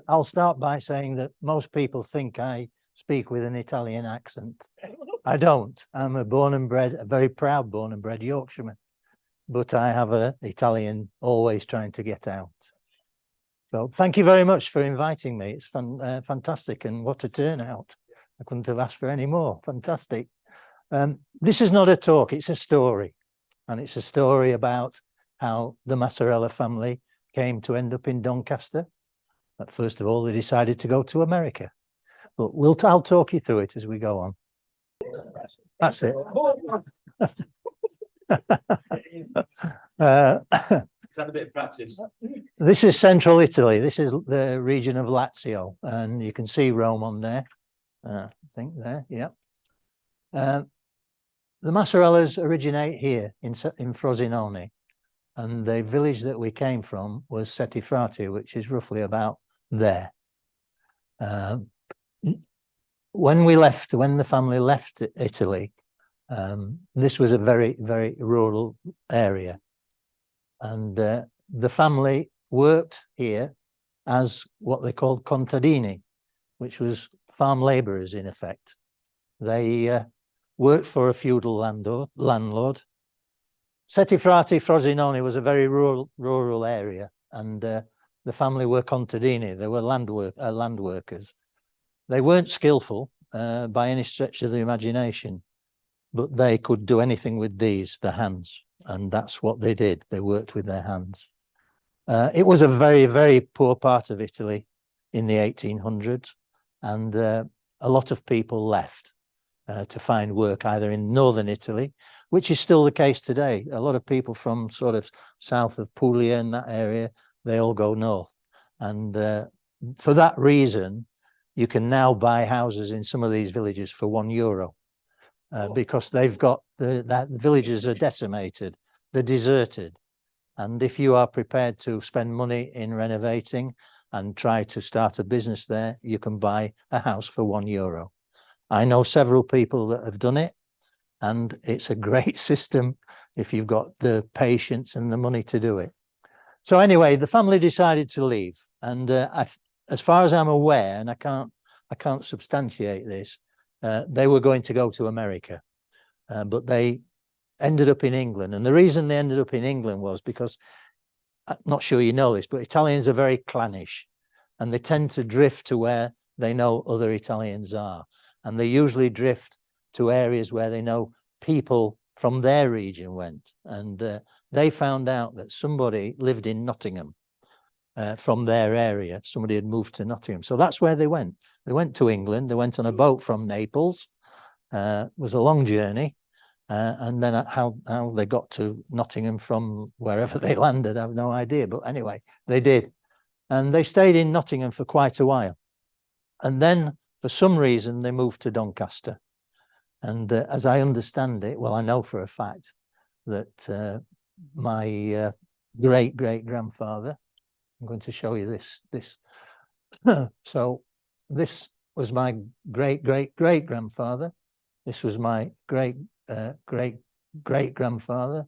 I'll start by saying that most people think I speak with an Italian accent. I don't. I'm a very proud born and bred Yorkshireman, but I have an Italian always trying to get out. So thank you very much for inviting me. It's fantastic, and what a turnout. I couldn't have asked for any more. Fantastic. This is not a talk, it's a story. And it's a story about how the Massarella family came to end up in Doncaster. But first of all, they decided to go to America. But I'll talk you through it as we go on. That's it. It's had a bit of practice. This is central Italy. This is the region of Lazio, and you can see Rome on there. I think there, yeah. The Massarellas originate here in Frosinone, and the village that we came from was Settifrati, which is roughly about there. When the family left Italy, this was a very, very rural area. And the family worked here as what they called contadini, which was farm labourers in effect. They worked for a feudal landlord. Settifrati Frosinone was a very rural area, and the family were contadini. They were land workers. They weren't skillful by any stretch of the imagination, but they could do anything with the hands. And that's what they did. They worked with their hands. It was a very, very poor part of Italy in the 1800s. And a lot of people left to find work either in northern Italy, which is still the case today. A lot of people from sort of south of Puglia in that area, they all go north. And for that reason, you can now buy houses in some of these villages for €1. Because they've got the villages are decimated, they're deserted. And if you are prepared to spend money in renovating and try to start a business there, you can buy a house for €1. I know several people that have done it, and it's a great system if you've got the patience and the money to do it. So anyway, the family decided to leave, and as far as I'm aware, and I can't substantiate this, they were going to go to America, but they ended up in England. And the reason they ended up in England was because, I'm not sure you know this, but Italians are very clannish, and they tend to drift to where they know other Italians are. And they usually drift to areas where they know people from their region went. And they found out that somebody lived in Nottingham from their area. Somebody had moved to Nottingham. So that's where they went. They went to England. They went on a boat from Naples. It was a long journey. And then how they got to Nottingham from wherever they landed, I have no idea. But anyway, they did. And they stayed in Nottingham for quite a while. And then, for some reason, they moved to Doncaster. And as I understand it, well, I know for a fact that my great-great-grandfather, I'm going to show you this. So this was my great-great-great-grandfather. This was my great-great-great-grandfather.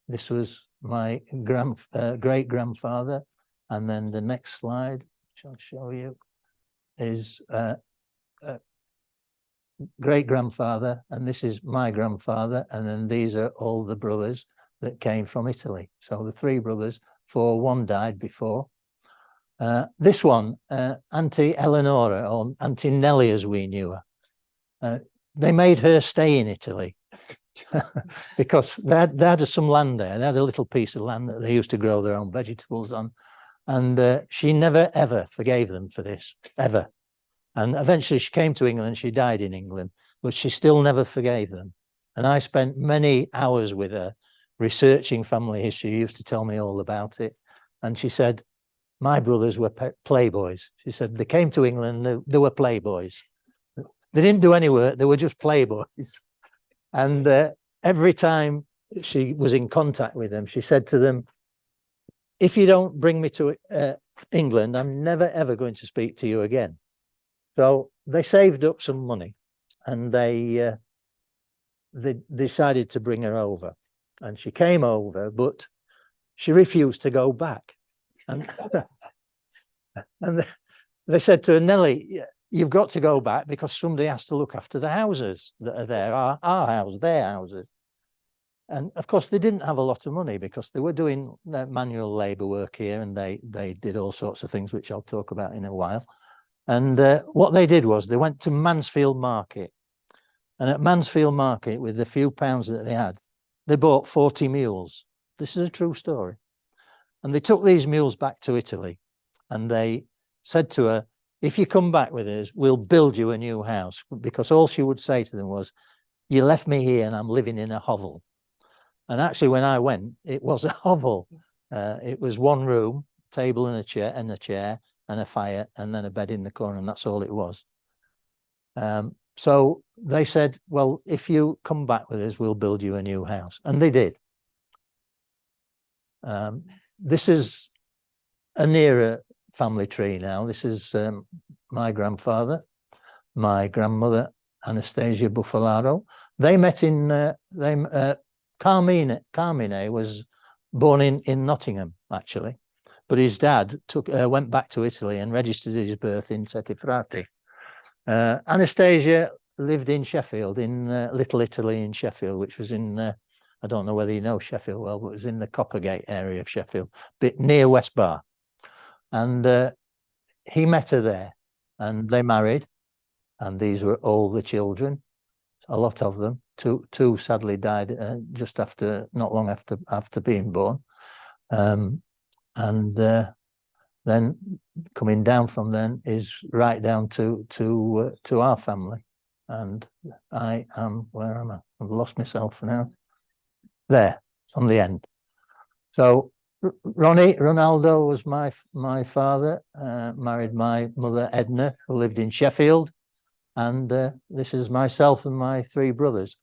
This was my great-grandfather. And then the next slide, which I'll show you, is great-grandfather. And this is my grandfather. And then these are all the brothers that came from Italy. So the three brothers, one died before. This one, Auntie Eleonora, or Auntie Nellie as we knew her, they made her stay in Italy because they had some land there. They had a little piece of land that they used to grow their own vegetables on. And she never, ever forgave them for this, ever. And eventually she came to England. She died in England, but she still never forgave them. And I spent many hours with her researching family history. She used to tell me all about it. And she said, my brothers were playboys. She said they came to England, they were playboys. They didn't do any work, they were just playboys. And every time she was in contact with them, she said to them, if you don't bring me to England, I'm never, ever going to speak to you again. So they saved up some money, and they decided to bring her over. And she came over, but she refused to go back. And they said to her, Nelly, you've got to go back because somebody has to look after the houses that are there, our house, their houses. And of course, they didn't have a lot of money because they were doing manual labor work here, and they did all sorts of things, which I'll talk about in a while. And what they did was they went to Mansfield Market. And at Mansfield Market, with the few pounds that they had, they bought 40 mules. This is a true story. And they took these mules back to Italy, and they said to her, if you come back with us, we'll build you a new house. Because all she would say to them was, you left me here and I'm living in a hovel. And actually, when I went, it was a hovel. It was one room, table and a chair and a fire, and then a bed in the corner, and that's all it was. So they said, well, if you come back with us, we'll build you a new house. And they did. This is a nearer family tree now. This is my grandfather, my grandmother, Anastasia Buffalaro. They met in, Carmine was born in Nottingham, actually. But his dad went back to Italy and registered his birth in Settifrati. Anastasia lived in Sheffield, in Little Italy in Sheffield, which was in, I don't know whether you know Sheffield well, but it was in the Coppergate area of Sheffield, bit near West Bar. And he met her there, and they married, and these were all the children, a lot of them. Two sadly died just after, not long after being born. Then coming down from then is right down to our family. And I am, where am I? I've lost myself now. There, on the end. So Ronaldo was my father, married my mother Edna, who lived in Sheffield. And this is myself and my three brothers.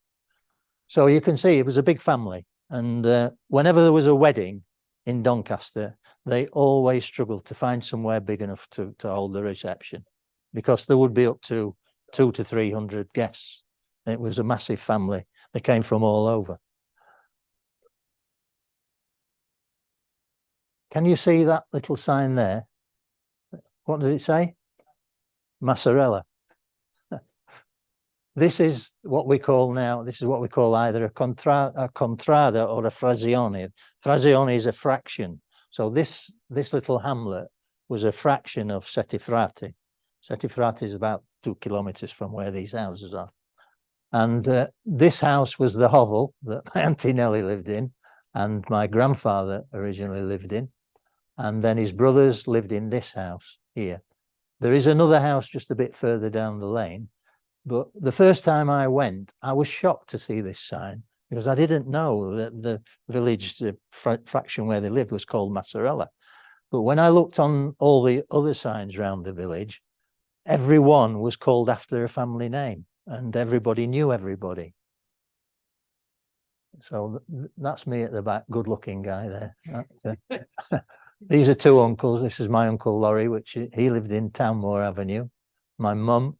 So you can see it was a big family. And whenever there was a wedding in Doncaster, they always struggled to find somewhere big enough to hold the reception, because there would be up to 200 to 300 guests. It was a massive family. They came from all over. Can you see that little sign there? What does it say? Massarella. This is what we call now, this is what we call either a contrada or a frazione. Frazione is a fraction. So this little hamlet was a fraction of Settifrati. Settifrati is about 2 kilometers from where these houses are. And this house was the hovel that my Auntie Nellie lived in, and my grandfather originally lived in. And then his brothers lived in this house here. There is another house just a bit further down the lane. But the first time I went, I was shocked to see this sign, because I didn't know that the village, the fraction where they lived, was called Massarella. But when I looked on all the other signs around the village, every one was called after a family name, and everybody knew everybody. So that's me at the back, good-looking guy there. These are two uncles. This is my Uncle Laurie, which he lived in Townmoor Avenue. My mum.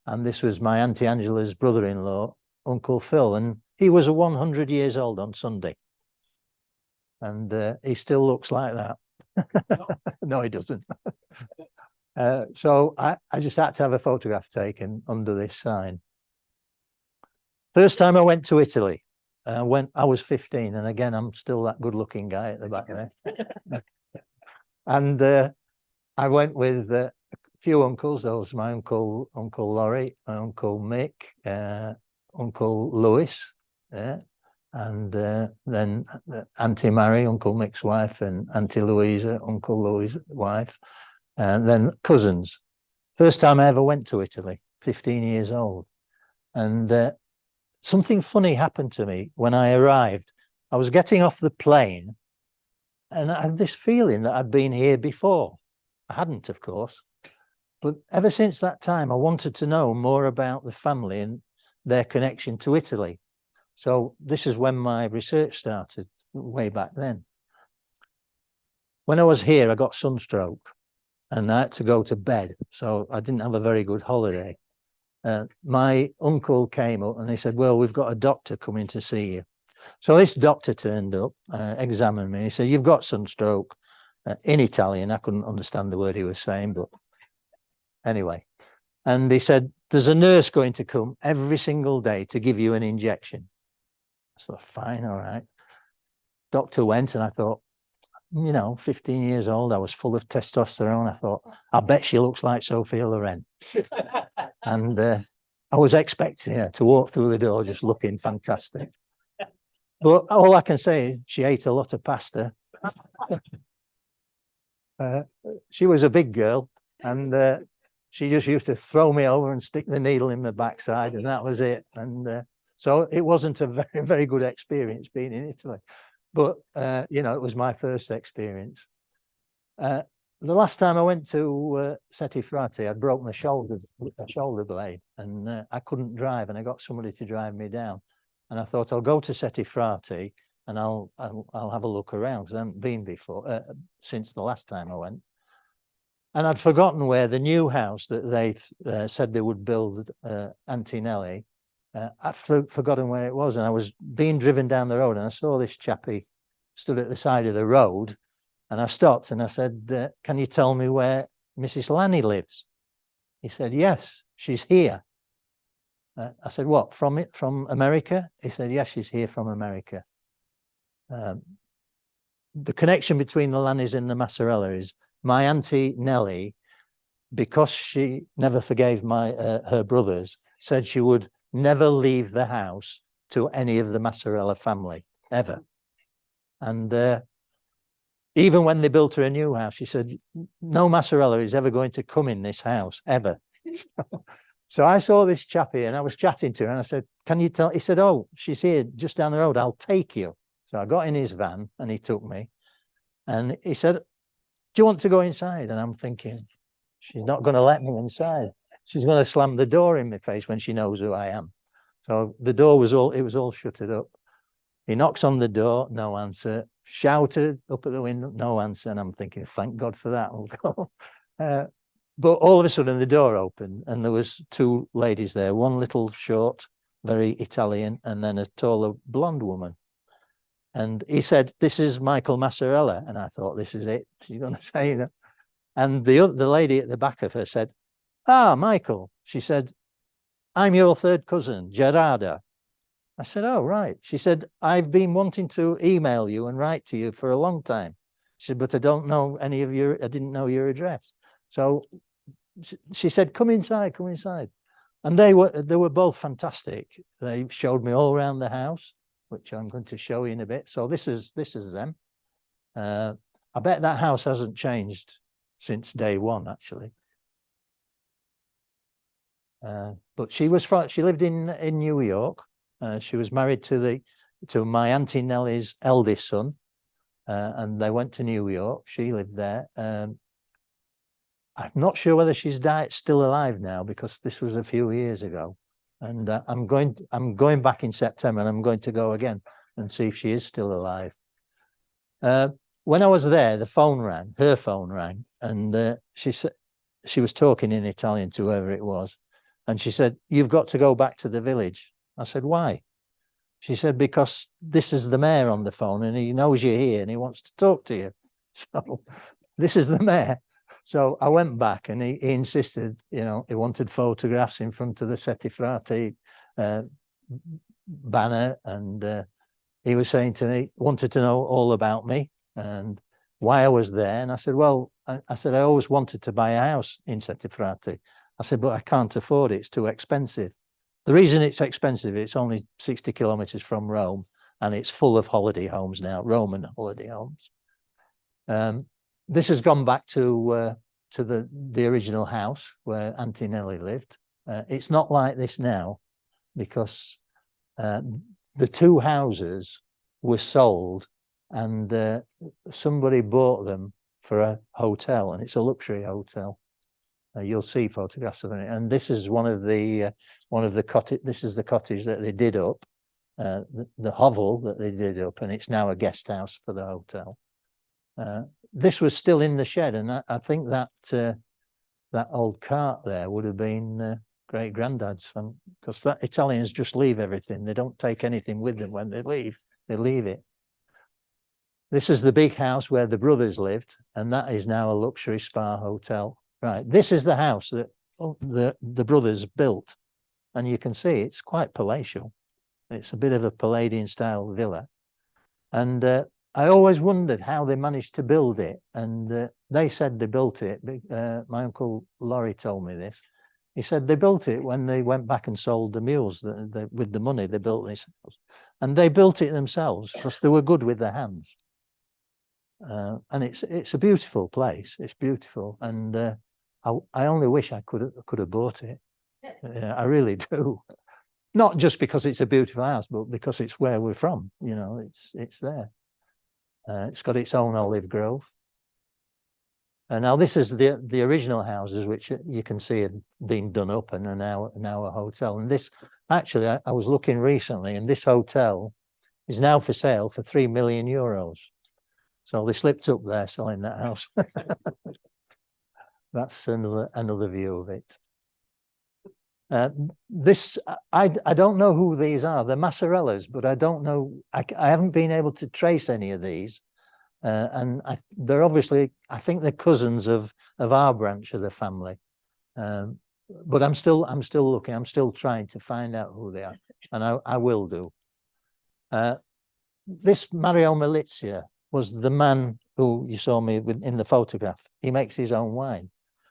And this was my Auntie Angela's brother-in-law, Uncle Phil, and he was 100 years old on Sunday. And he still looks like that. No, no he doesn't. So I just had to have a photograph taken under this sign. First time I went to Italy, when I was 15, and again, I'm still that good-looking guy at the back there. And I went with a few uncles. There was my Uncle Laurie, my Uncle Mick, Uncle Lewis, and then Auntie Mary, Uncle Mick's wife, and Auntie Louisa, Uncle Louis' wife, and then cousins. First time I ever went to Italy, 15 years old. And something funny happened to me when I arrived. I was getting off the plane, and I had this feeling that I'd been here before. I hadn't, of course. But ever since that time, I wanted to know more about the family and their connection to Italy. So this is when my research started, way back then. When I was here, I got sunstroke and I had to go to bed. So I didn't have a very good holiday. My uncle came up and he said, well, we've got a doctor coming to see you. So this doctor turned up, examined me. He said, you've got sunstroke. In Italian, I couldn't understand the word he was saying, but Anyway, and he said, there's a nurse going to come every single day to give you an injection. I thought, fine, all right. Doctor went, and I thought, 15 years old, I was full of testosterone. I thought, I bet she looks like Sophia Loren. And I was expecting her to walk through the door just looking fantastic. But all I can say is she ate a lot of pasta. She was a big girl, and she just used to throw me over and stick the needle in the backside, and that was it. And so it wasn't a very, very good experience being in Italy. But, it was my first experience. The last time I went to Sette Frati, I'd broken a shoulder blade, and I couldn't drive, and I got somebody to drive me down. And I thought, I'll go to Sette Frati and I'll have a look around, because I hadn't been before since the last time I went. And I'd forgotten where the new house that they said they would build Auntie Nellie. I'd forgotten where it was, and I was being driven down the road, and I saw this chappie stood at the side of the road, and I stopped and I said, can you tell me where Mrs. Lanny lives? He said, yes, she's here. I said, what, from America? He said, yes, she's here from America. The connection between the Lannys and the Massarella is my Auntie Nellie, because she never forgave her brothers, said she would never leave the house to any of the Massarella family, ever. And even when they built her a new house, she said, no Massarella is ever going to come in this house, ever. So I saw this chappie, and I was chatting to her, and I said, can you tell? He said, oh, she's here just down the road, I'll take you. So I got in his van, and he took me, and he said, do you want to go inside? And I'm thinking, she's not going to let me inside. She's going to slam the door in my face when she knows who I am. So the door was all shuttered up. He knocks on the door, no answer. Shouted up at the window, no answer. And I'm thinking, thank God for that. But all of a sudden the door opened, and there was two ladies there, one little short, very Italian, and then a taller blonde woman. And he said, this is Michael Massarella. And I thought, this is it. She's going to say that. And the lady at the back of her said, ah, Michael. She said, I'm your third cousin, Gerarda. I said, oh, right. She said, I've been wanting to email you and write to you for a long time. She said, but I don't know I didn't know your address. So she said, come inside, come inside. And they were both fantastic. They showed me all around the house, which I'm going to show you in a bit. So this is them. I bet that house hasn't changed since day one, actually. But she lived in New York. She was married to my Auntie Nellie's eldest son, and they went to New York. She lived there. I'm not sure whether she's still alive now, because this was a few years ago. And I'm going back in September, and I'm going to go again and see if she is still alive. When I was there, her phone rang, and she said, she was talking in Italian to whoever it was, and she said, you've got to go back to the village. I said, why? She said, because this is the mayor on the phone, and he knows you're here, and he wants to talk to you. So this is the mayor. So I went back, and he insisted, he wanted photographs in front of the Sette Frati banner, and he was saying to me, wanted to know all about me and why I was there. And I said, well, I always wanted to buy a house in Sette Frati. I said, but I can't afford it. It's too expensive. The reason it's expensive, it's only 60 kilometers from Rome, and it's full of holiday homes now, Roman holiday homes. This has gone back to the original house where Auntie Nellie lived. It's not like this now, because the two houses were sold, and somebody bought them for a hotel, and it's a luxury hotel. You'll see photographs of it, and this is one of the cottage. This is the cottage that they did up, the hovel that they did up, and it's now a guest house for the hotel. This was still in the shed, and I think that that old cart there would have been great granddad's, because that Italians just leave everything. They don't take anything with them when they leave. They leave it. This is the big house where the brothers lived, and that is now a luxury spa hotel. Right, this is the house that the brothers built, and you can see it's quite palatial. It's a bit of a Palladian style villa, and I always wondered how they managed to build it. And they said they built it. My uncle Laurie told me this. He said they built it when they went back and sold the mules. With the money they built this house, and they built it themselves because they were good with their hands. And it's a beautiful place. It's beautiful, and I only wish I could have bought it. I really do. Not just because it's a beautiful house, but because it's where we're from. You know, it's there. It's got its own olive grove. And now this is the original houses, which you can see had been done up and are now a hotel. And this, actually, I was looking recently, and this hotel is now for sale for €3 million. So they slipped up there selling that house. That's another view of it. This, I don't know who these are. They're Massarellas, but I don't know. I haven't been able to trace any of these. And they're obviously, I think they're cousins of our branch of the family. But I'm still looking. I'm still trying to find out who they are, and I will do. This Mario Malizia was the man who you saw me with in the photograph. He makes his own wine.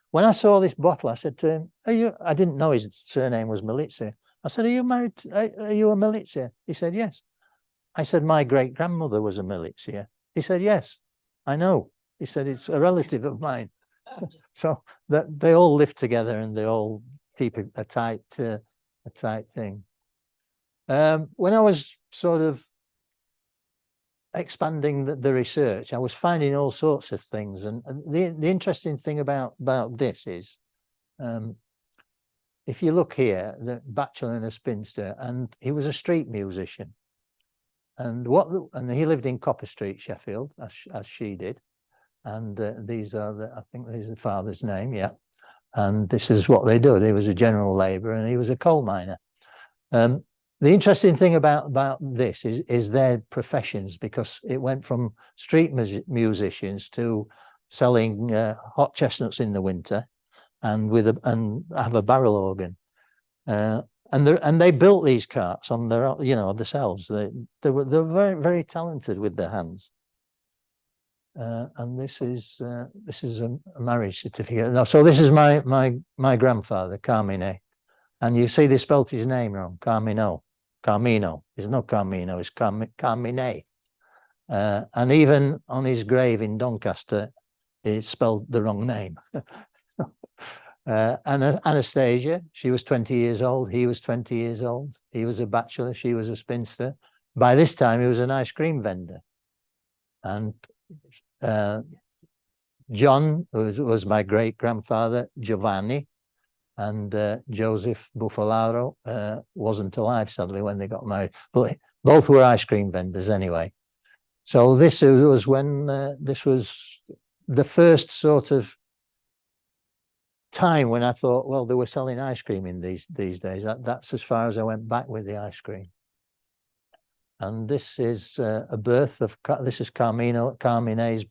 When I saw this bottle, I said to him, I didn't know his surname was Malizia. I said, are you married? Are you a Malizia? He said, yes. I said, my great grandmother was a Malizia. He said, yes, I know. He said, it's a relative of mine. So that they all live together and they all keep a tight thing. When I was sort of expanding the research, I was finding all sorts of things. And the interesting thing about this is, if you look here, the bachelor and a spinster, and he was a street musician. And he lived in Copper Street, Sheffield, as she did. And these are I think these are the father's name, yeah. And this is what they do. He was a general labourer and he was a coal miner. The interesting thing about this is their professions, because it went from street musicians to selling hot chestnuts in the winter, and have a barrel organ. And they built these carts on their, themselves. They were very, very talented with their hands. And this is a marriage certificate. No, so this is my grandfather, Carmine, and you see they spelt his name wrong, Carmino. It's not Carmino, it's Carmine. And even on his grave in Doncaster, it's spelled the wrong name. And Anastasia, she was 20 years old. He was 20 years old. He was a bachelor. She was a spinster. By this time, he was an ice cream vendor. And John was my great grandfather, Giovanni, and Joseph Buffalaro wasn't alive, sadly, when they got married. But both were ice cream vendors anyway. So this was when this was the first sort of time when I thought, well, they were selling ice cream in these days. That's as far as I went back with the ice cream. And this is a birth of, this is Carmine's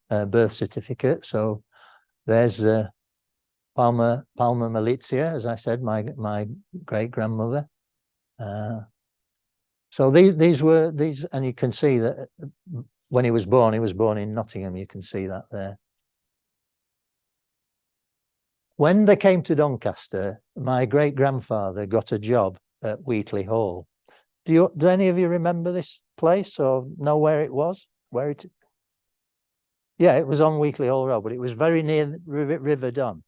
birth certificate. So there's Palma Malizia, as I said, my great grandmother. So these, and you can see that when he was born in Nottingham. You can see that there. When they came to Doncaster, my great grandfather got a job at Wheatley Hall. Do any of you remember this place or know where it was? Yeah, it was on Wheatley Hall Road, but it was very near River Don.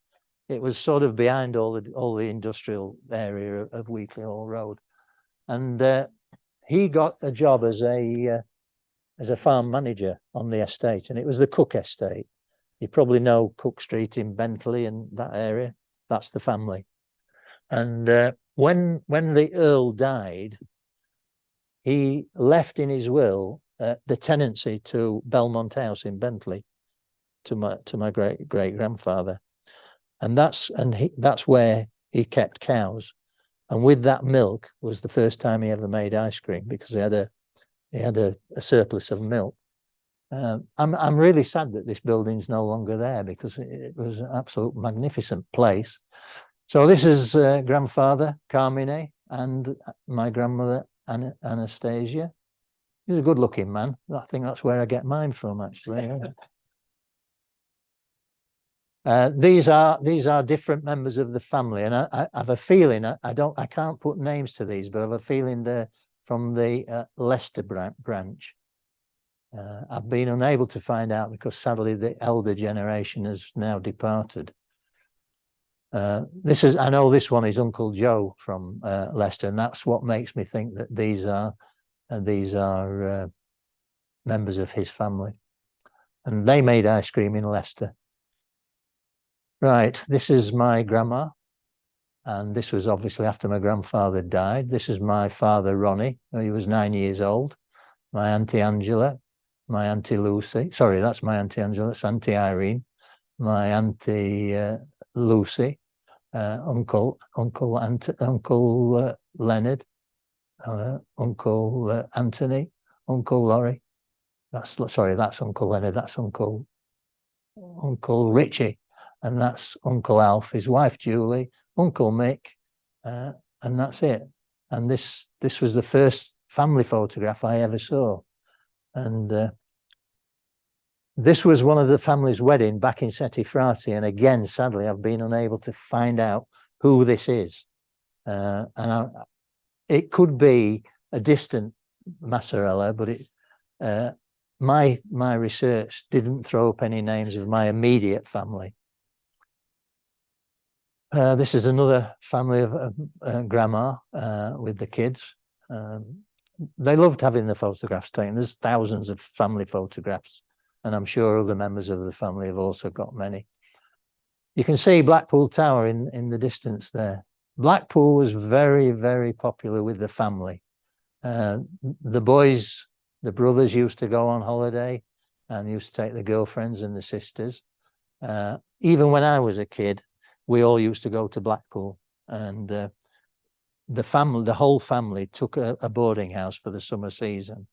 It was sort of behind all the industrial area of Wheatley Hall Road, and he got a job as a farm manager on the estate, and it was the Cook estate. You probably know Cook Street in Bentley and that area. That's the family. And when the Earl died, he left in his will the tenancy to Belmont House in Bentley to my great grandfather, and that's where he kept cows. And with that milk was the first time he ever made ice cream, because he had a surplus of milk. I'm really sad that this building's no longer there, because it was an absolute magnificent place. So this is grandfather Carmine and my grandmother Anastasia. He's a good-looking man. I think that's where I get mine from, actually. These are different members of the family, and I have a feeling I can't put names to these, but I have a feeling they're from the Leicester branch. I've been unable to find out because sadly the elder generation has now departed. I know this one is Uncle Joe from Leicester, and that's what makes me think that these are members of his family, and they made ice cream in Leicester. Right, this is my grandma, and this was obviously after my grandfather died. This is my father Ronnie. He was 9 years old. My auntie Angela, my auntie Lucy. Sorry, that's my auntie Angela. That's auntie Irene. My auntie Lucy. Uncle Leonard, Uncle Anthony, Uncle Laurie. That's Uncle Leonard. That's Uncle Richie, and that's Uncle Alf, his wife Julie, Uncle Mick, and that's it. And this was the first family photograph I ever saw, and this was one of the family's wedding back in Settifrati. And again, sadly, I've been unable to find out who this is. It could be a distant Massarella, but my research didn't throw up any names of my immediate family. This is another family of grandma with the kids. They loved having the photographs taken. There's thousands of family photographs, and I'm sure other members of the family have also got many. You can see Blackpool Tower in the distance there. Blackpool was very, very popular with the family. The brothers used to go on holiday and used to take the girlfriends and the sisters. Even when I was a kid, we all used to go to Blackpool, and the whole family took a boarding house for the summer season.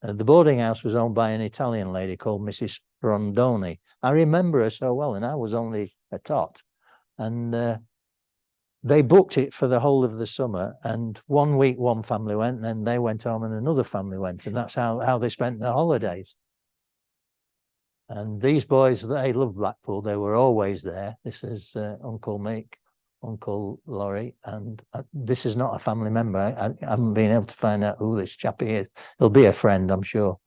The boarding house was owned by an Italian lady called Mrs. Rondoni. I remember her so well, and I was only a tot. And they booked it for the whole of the summer. And 1 week, one family went, and then they went home, and another family went. And that's how they spent their holidays. And these boys, they loved Blackpool. They were always there. This is Uncle Mick, Uncle Laurie, and this is not a family member. I haven't been able to find out who this chappie is. He'll be a friend, I'm sure.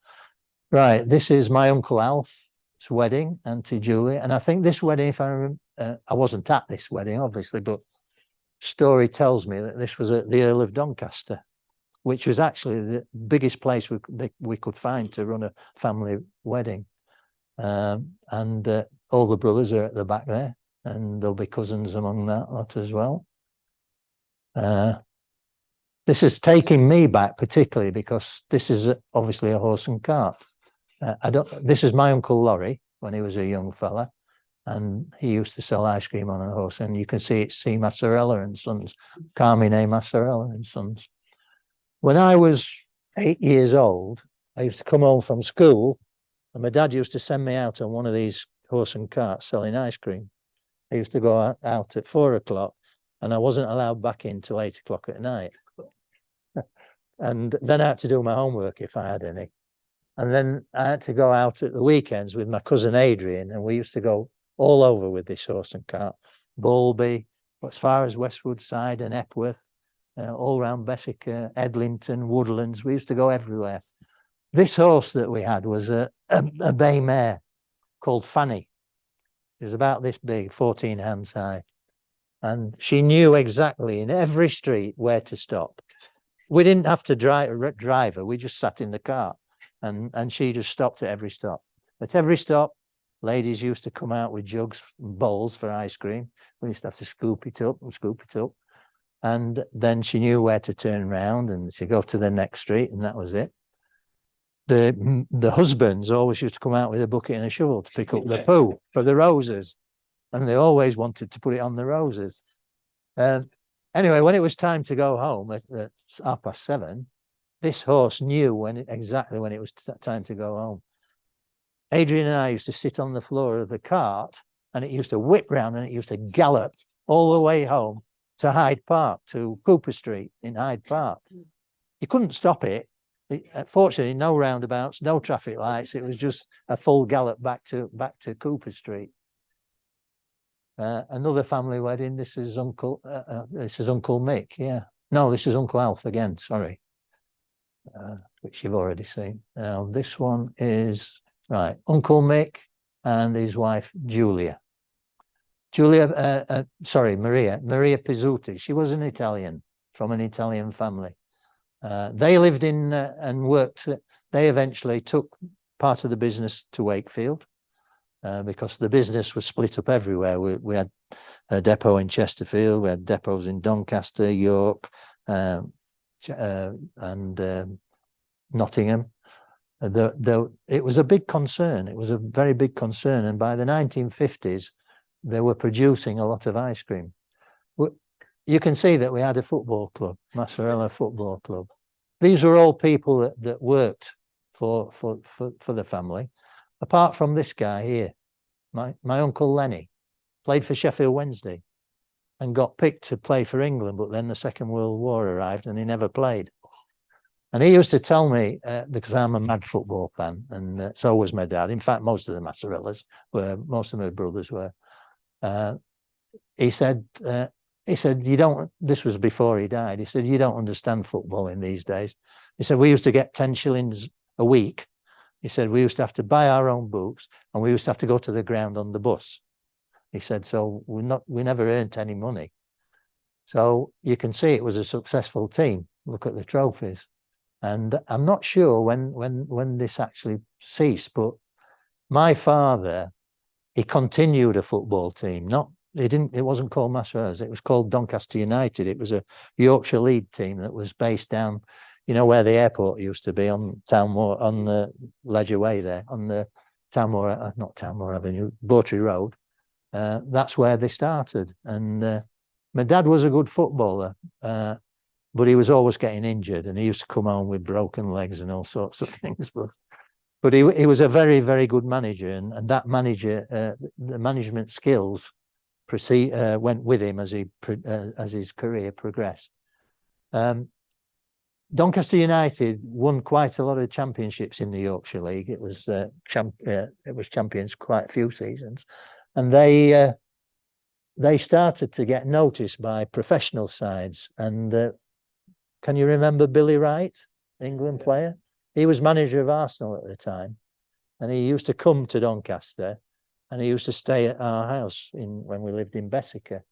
Right, this is my Uncle Alf's wedding, Auntie Julie, and I think this wedding, if I remember, I wasn't at this wedding, obviously, but story tells me that this was at the Earl of Doncaster, which was actually the biggest place we could find to run a family wedding. And all the brothers are at the back there, and there'll be cousins among that lot as well. This is taking me back particularly because this is obviously a horse and cart. This is my Uncle Laurie when he was a young fella, and he used to sell ice cream on a horse, and you can see it's C. Massarella and Sons, Carmine Massarella and Sons. When I was 8 years old, I used to come home from school, and my dad used to send me out on one of these horse and carts selling ice cream. I used to go out at 4 o'clock, and I wasn't allowed back in till 8 o'clock at night. And then I had to do my homework if I had any. And then I had to go out at the weekends with my cousin Adrian, and we used to go all over with this horse and cart. Bowlby, as far as Westwood Side and Epworth, all around Bessica, Edlington, Woodlands. We used to go everywhere. This horse that we had was a bay mare called Fanny. It was about this big, 14 hands high. And she knew exactly in every street where to stop. We didn't have to drive her. We just sat in the car, and she just stopped at every stop. At every stop, ladies used to come out with jugs and bowls for ice cream. We used to have to scoop it up and scoop it up. And then she knew where to turn around, and she'd go to the next street, and that was it. The husbands always used to come out with a bucket and a shovel to pick up the poo for the roses, and they always wanted to put it on the roses. Anyway, when it was time to go home at 7:30, this horse knew exactly when it was time to go home. Adrian and I used to sit on the floor of the cart, and it used to whip round and it used to gallop all the way home to Hyde Park, to Cooper Street in Hyde Park. You couldn't stop it. Fortunately, no roundabouts, no traffic lights. It was just a full gallop back to Cooper Street. Another family wedding. This is Uncle Mick. Yeah, no, this is Uncle Alf again. Sorry, which you've already seen. Now this one is right. Uncle Mick and his wife Julia. Maria Pizzuti. She was an Italian from an Italian family. They lived in and worked. They eventually took part of the business to Wakefield because the business was split up everywhere. We had a depot in Chesterfield, we had depots in Doncaster, York, and Nottingham. It was a big concern. It was a very big concern. And by the 1950s, they were producing a lot of ice cream. You can see that we had a football club, Massarella Football Club. These were all people that worked for the family. Apart from this guy here, my Uncle Lenny, played for Sheffield Wednesday and got picked to play for England, but then the Second World War arrived and he never played. And he used to tell me, because I'm a mad football fan, and so was my dad. In fact, most of the Massarellas were, most of my brothers were. He said, you don't, this was before he died. He said, you don't understand football in these days. He said, we used to get 10 shillings a week. He said, we used to have to buy our own boots and we used to have to go to the ground on the bus. He said, so we never earned any money. So you can see it was a successful team. Look at the trophies. And I'm not sure when this actually ceased, but my father, he continued a football team. It wasn't called Massarella's, it was called Doncaster United. It was a Yorkshire League team that was based down, you know, where the airport used to be on Townmoor, on the Ledger Way there, on the Townmoor, not Townmoor Avenue, Bawtry Road. That's where they started. And my dad was a good footballer, but he was always getting injured and he used to come home with broken legs and all sorts of things. But he was a very, very good manager, and that manager, the management skills went with him as his career progressed. Doncaster United won quite a lot of championships in the Yorkshire League. It was champions quite a few seasons, and they started to get noticed by professional sides. And can you remember Billy Wright, England player? He was manager of Arsenal at the time, and he used to come to Doncaster, and he used to stay at our house when we lived in Bessica,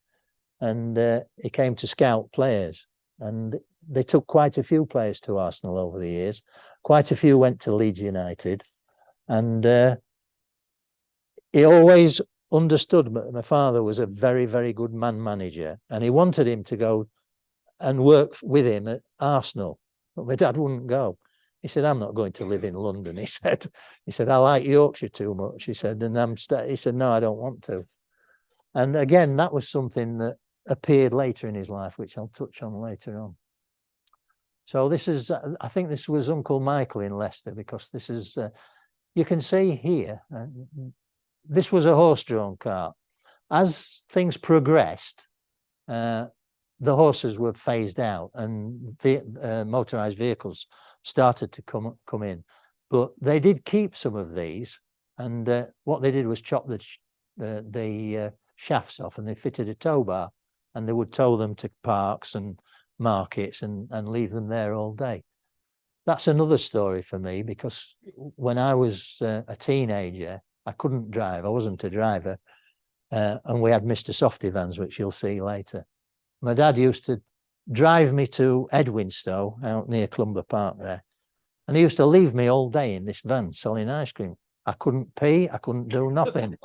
and he came to scout players, and they took quite a few players to Arsenal over the years. Quite a few went to Leeds United, and he always understood my father was a very, very good man manager, and he wanted him to go and work with him at Arsenal, but my dad wouldn't go. He said, I'm not going to live in London. He said, I like Yorkshire too much. He said, and he said, no, I don't want to. And again, that was something that appeared later in his life, which I'll touch on later on. So this is, I think this was Uncle Michael in Leicester, because this is, you can see here, this was a horse-drawn cart. As things progressed, the horses were phased out and motorized vehicles started to come in, but they did keep some of these, and what they did was chop the shafts off, and they fitted a tow bar, and they would tow them to parks and markets and leave them there all day. That's another story for me, because when I was a teenager, I couldn't drive. I wasn't a driver, and we had Mr. Softy vans, which you'll see later. My dad used to drive me to Edwinstowe out near Clumber Park there, and he used to leave me all day in this van selling ice cream. I couldn't pee, I couldn't do nothing.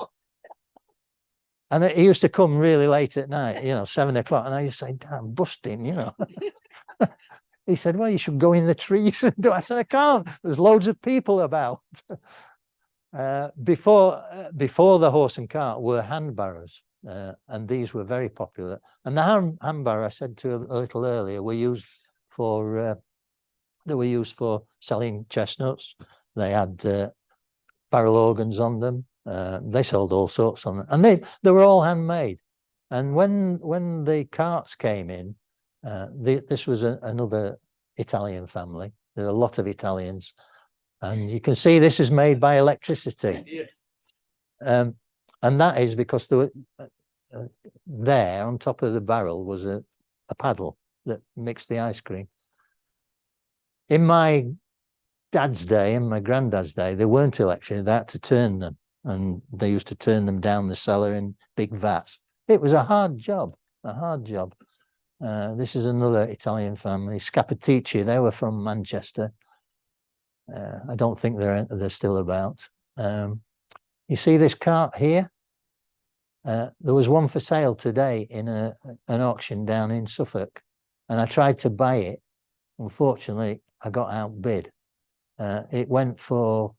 And he used to come really late at night, 7 o'clock, and I used to say, damn, busting, He said, well, you should go in the trees and do it. I said, I can't, there's loads of people about. Before the horse and cart were hand barrows. And these were very popular. And the hand barrow, I said to a little earlier, were used for selling chestnuts. They had barrel organs on them. They sold all sorts on them, and they were all handmade. And when the carts came in, this was another Italian family. There are a lot of Italians, and you can see this is made by electricity. Yes. And that is because there were, there on top of the barrel was a paddle that mixed the ice cream. In my dad's day and my granddad's day, they weren't electric. They had to turn them, and they used to turn them down the cellar in big vats. It was a hard job, a hard job. This is another Italian family, Scapatici. They were from Manchester. I don't think they're still about. You see this cart here? There was one for sale today in an auction down in Suffolk, and I tried to buy it. Unfortunately, I got outbid. It went for,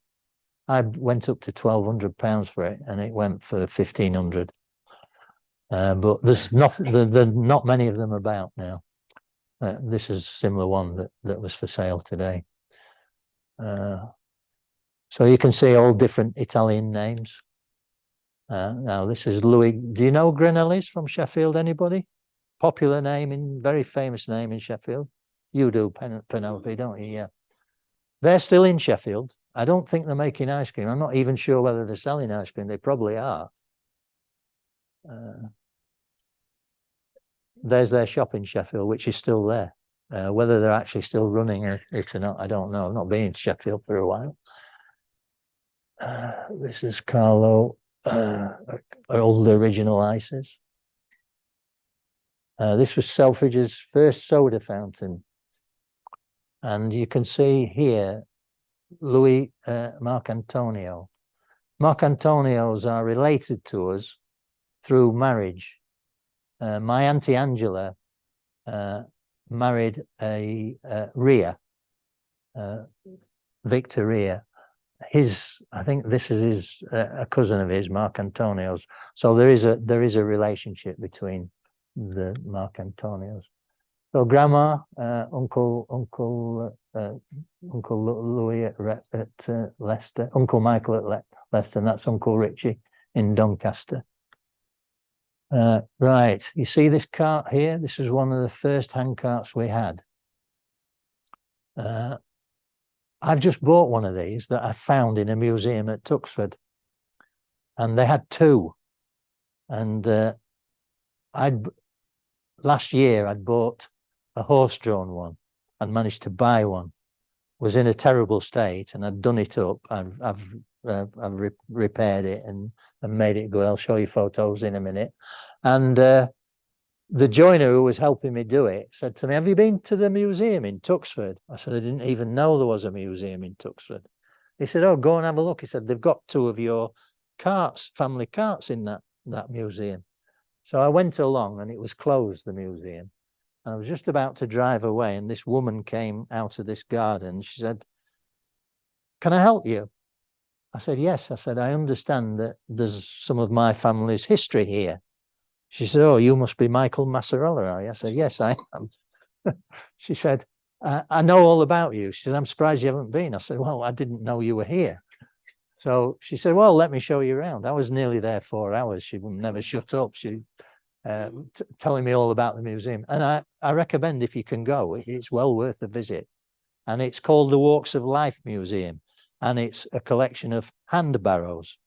I went up to £1,200 for it, and it went for 1,500. But there's nothing. There not many of them about now. This is a similar one that was for sale today. So you can see all different Italian names. Now this is Louis. Do you know Grinelli's from Sheffield? Anybody? Popular name, very famous name in Sheffield. You do, Penelope, don't you? Yeah. They're still in Sheffield. I don't think they're making ice cream. I'm not even sure whether they're selling ice cream. They probably are. There's their shop in Sheffield, which is still there. Whether they're actually still running it or not, I don't know. I've not been in Sheffield for a while. This is Carlo, all the original ices. This was Selfridge's first soda fountain. And you can see here, Louis Marcantonio. Marcantonios are related to us through marriage. My Auntie Angela married a Ria, Victor Ria. I think this is a cousin of his, Marcantonios. So there is a relationship between the Marcantonios. So Grandma, Uncle Louis at Leicester, Uncle Michael at Leicester, and that's Uncle Richie in Doncaster. Right, you see this cart here? This is one of the first hand carts we had. I've just bought one of these that I found in a museum at Tuxford, and they had two. And last year I'd bought a horse-drawn one and managed to buy one. Was in a terrible state, and I'd done it up. I've repaired it and made it good. I'll show you photos in a minute. And the joiner who was helping me do it said to me, "Have you been to the museum in Tuxford?" I said, "I didn't even know there was a museum in Tuxford." He said, "Oh, go and have a look." He said, "They've got two of your carts, family carts, in that museum." So I went along, and it was closed, the museum. And I was just about to drive away, and this woman came out of this garden. She said, "Can I help you?" I said, "Yes." I said, "I understand that there's some of my family's history here." She said, "Oh, you must be Michael Massarella, are you?" I said, "Yes, I am." She said, "I know all about you." She said, "I'm surprised you haven't been." I said, "Well, I didn't know you were here." So she said, "Well, let me show you around." I was nearly there 4 hours. She would never shut up. She telling me all about the museum. And I recommend, if you can go, it's well worth a visit. And it's called the Walks of Life Museum. And it's a collection of hand barrows.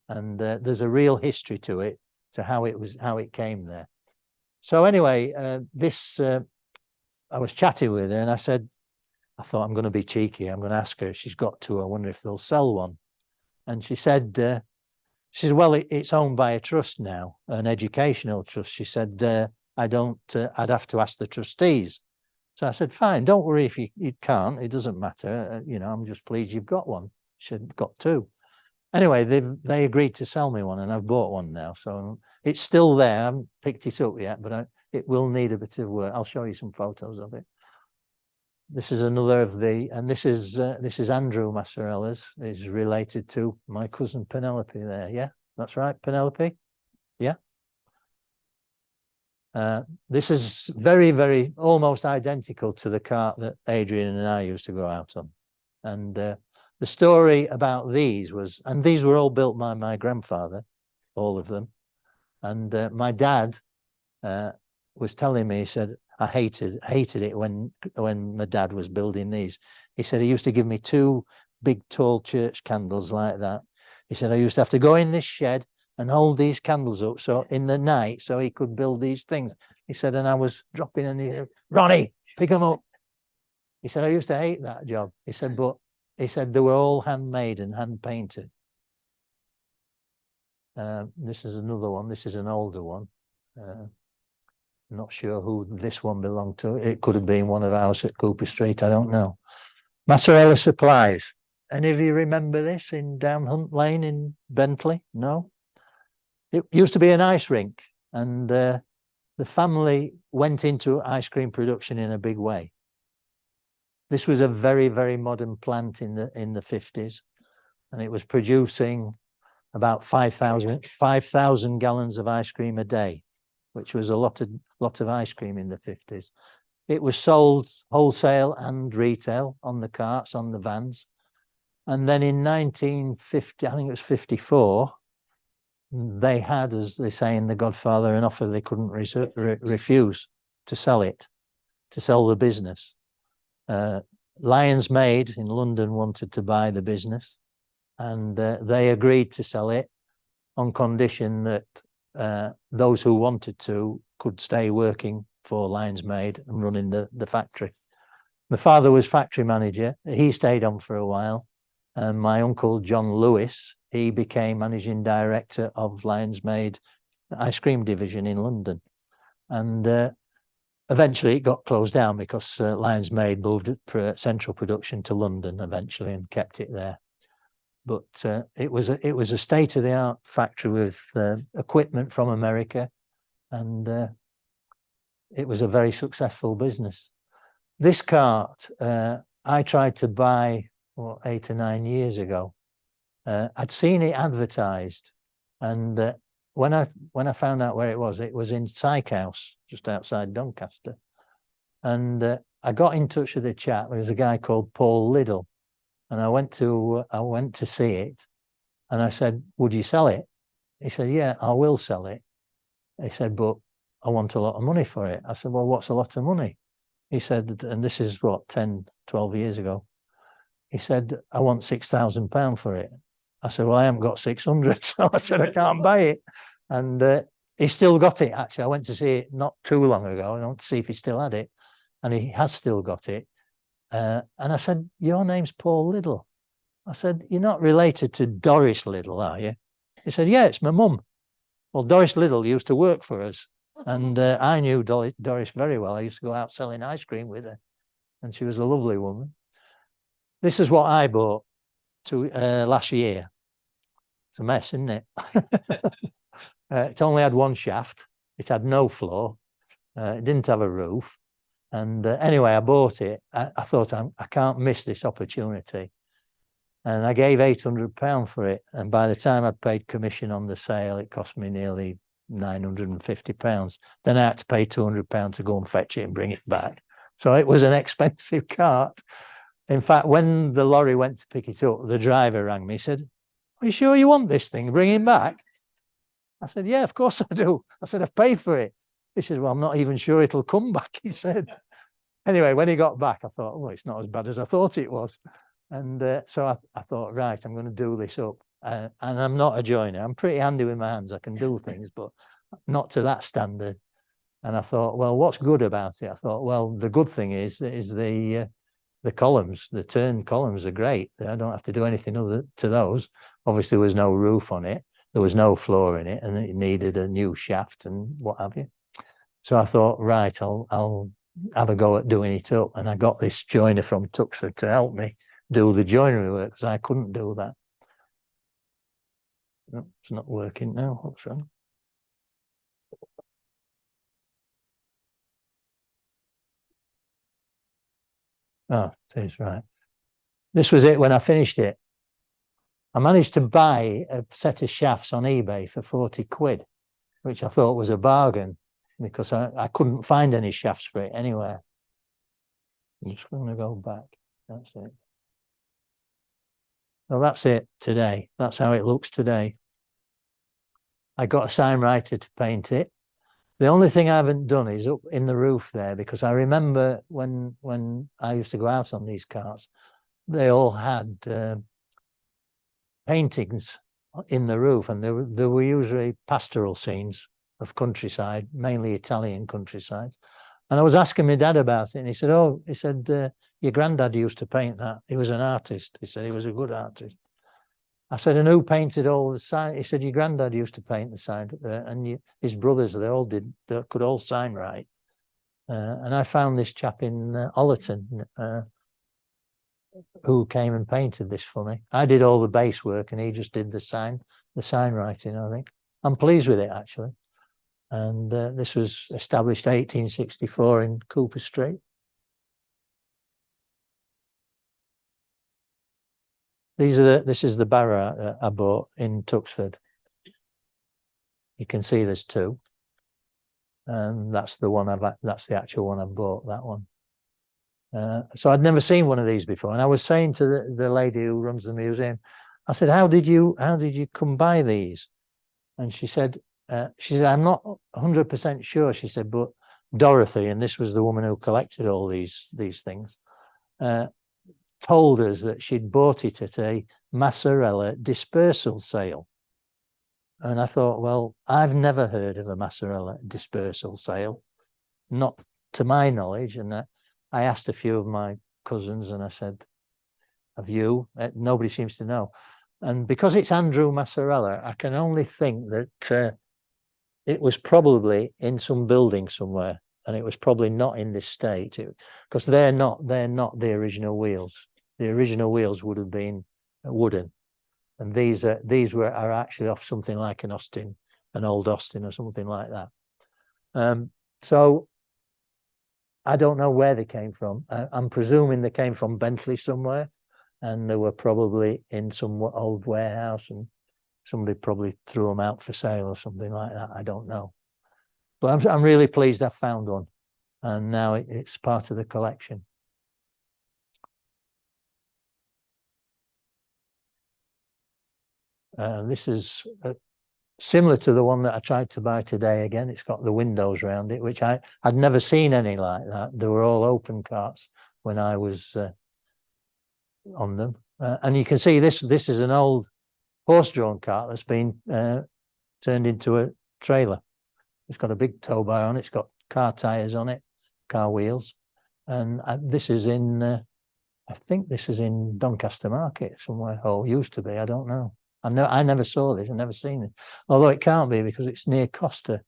And there's a real history to it, to how it came there. So anyway, I was chatting with her, and I said, I thought, I'm going to be cheeky. I'm going to ask her if she's got two. I wonder if they'll sell one. And she said, well, it's owned by a trust now, an educational trust. She said, I'd have to ask the trustees. So I said, fine, don't worry if you can't, it doesn't matter. I'm just pleased you've got one. She had got two. Anyway, they agreed to sell me one, and I've bought one now. So it's still there. I haven't picked it up yet, but it will need a bit of work. I'll show you some photos of it. This is another of and this is Andrew Massarella's. Is related to my cousin Penelope there. Yeah, that's right, Penelope. Yeah. This is very, very almost identical to the cart that Adrian and I used to go out on. And the story about these was, and these were all built by my grandfather, all of them. And my dad was telling me, he said, I hated it when my dad was building these. He said he used to give me 2 big tall church candles like that. He said I used to have to go in this shed and hold these candles up so in the night so he could build these things. He said, and I was dropping in the Ronnie, pick them up. He said I used to hate that job. He said, but he said they were all handmade and hand painted. This is another one. This is an older one. Not sure who this one belonged to. It could have been one of ours at Cooper Street. I don't know. Massarella Supplies. Any of you remember this in Down Hunt Lane in Bentley? No? It used to be an ice rink, and the family went into ice cream production in a big way. This was a very, very modern plant in the 50s, and it was producing about 5,000 gallons of ice cream a day, which was a lot of ice cream in the 50s. It was sold wholesale and retail on the carts, on the vans. And then in 1950, I think it was 54, they had, as they say in The Godfather, an offer they couldn't refuse to sell it, to sell the business. Lions Made in London wanted to buy the business, and they agreed to sell it on condition that those who wanted to could stay working for Lions Made and running the factory. My father was factory manager. He stayed on for a while. And my uncle, John Lewis, he became managing director of Lions Made ice cream division in London. And eventually it got closed down because Lions Made moved central production to London eventually and kept it there. But it was a state-of-the-art factory with equipment from America, and it was a very successful business. This cart I tried to buy 8 or 9 years ago. I'd seen it advertised, and when I found out where it was in Syke House, just outside Doncaster. And I got in touch with a chap. There was a guy called Paul Liddell, and I went to see it, and I said, "Would you sell it?" He said, "Yeah, I will sell it." He said, "But I want a lot of money for it." I said, "Well, what's a lot of money?" He said, and this is what, 10, 12 years ago. He said, "I want £6,000 for it." I said, "Well, I haven't got 600." So I said, "I can't buy it." And he still got it, actually. I went to see it not too long ago. I want to see if he still had it. And he has still got it. And I said, "Your name's Paul Liddell." I said, "You're not related to Doris Liddell, are you?" He said, "Yeah, it's my mum." Well, Doris Liddell used to work for us. And I knew Doris very well. I used to go out selling ice cream with her. And she was a lovely woman. This is what I bought last year. It's a mess, isn't it? It only had one shaft. It had no floor. It didn't have a roof. And anyway, I bought it. I thought, I can't miss this opportunity. And I gave £800 for it. And by the time I'd paid commission on the sale, it cost me nearly £950. Then I had to pay £200 to go and fetch it and bring it back. So it was an expensive cart. In fact, when the lorry went to pick it up, the driver rang me. He said, "Are you sure you want this thing? Bring it back." I said, "Yeah, of course I do." I said, "I've paid for it." He said, "Well, I'm not even sure it'll come back," he said. Anyway, when he got back, I thought, "Oh, it's not as bad as I thought it was." And so I thought, right, I'm going to do this up. And I'm not a joiner. I'm pretty handy with my hands. I can do things, but not to that standard. And I thought, well, what's good about it? I thought, well, the good thing is the columns, the turn columns are great. I don't have to do anything other to those. Obviously, there was no roof on it. There was no floor in it, and it needed a new shaft and what have you. So I thought, right, I'll have a go at doing it up. And I got this joiner from Tuxford to help me do the joinery work because I couldn't do that. No, it's not working now. What's wrong? Oh, it is right. This was it when I finished it. I managed to buy a set of shafts on eBay for 40 quid, which I thought was a bargain because I couldn't find any shafts for it anywhere. I'm just going to go back. That's it. Well, that's it today. That's how it looks today. I got a sign writer to paint it. The only thing I haven't done is up in the roof there, because I remember when I used to go out on these carts, they all had paintings in the roof, and there were usually pastoral scenes of countryside, mainly Italian countryside. And I was asking my dad about it, and he said, "Oh, he said your granddad used to paint that. He was an artist." He said he was a good artist. I said, "And who painted all the sign?" He said, "Your granddad used to paint the sign, and his brothers, they all did. They could all sign right." And I found this chap in Ollerton who came and painted this for me. I did all the base work, and he just did the sign writing. I think I'm pleased with it, actually. And this was established 1864 in Cooper Street. This is the barrow I bought in Tuxford. You can see there's two, and that's the one that's the actual one I bought. That one. So I'd never seen one of these before, and I was saying to the lady who runs the museum, I said, how did you come by these?" And she said, "I'm not 100% sure." She said, "But Dorothy," and this was the woman who collected all these things, told us that she'd bought it at a Massarella dispersal sale. And I thought, well, I've never heard of a Massarella dispersal sale, not to my knowledge. And I asked a few of my cousins, and I said, "Have you?" Nobody seems to know. And because it's Andrew Massarella, I can only think that it was probably in some building somewhere, and it was probably not in this state, because they're not the original wheels. The original wheels would have been wooden, and these are actually off something like an old Austin or something like that. So I don't know where they came from. I'm presuming they came from Bentley somewhere, and they were probably in some old warehouse, and somebody probably threw them out for sale or something like that. I don't know, but I'm really pleased I found one, and now it's part of the collection. This is similar to the one that I tried to buy today. Again, it's got the windows around it, which I'd never seen any like that. They were all open carts when I was on them. And you can see this is an old horse-drawn cart that's been turned into a trailer. It's got a big tow bar on it. It's got car tires on it, car wheels. And this is in, I think this is in Doncaster Market somewhere, or used to be, I don't know. I never saw this, I've never seen it. Although it can't be, because it's near Costa,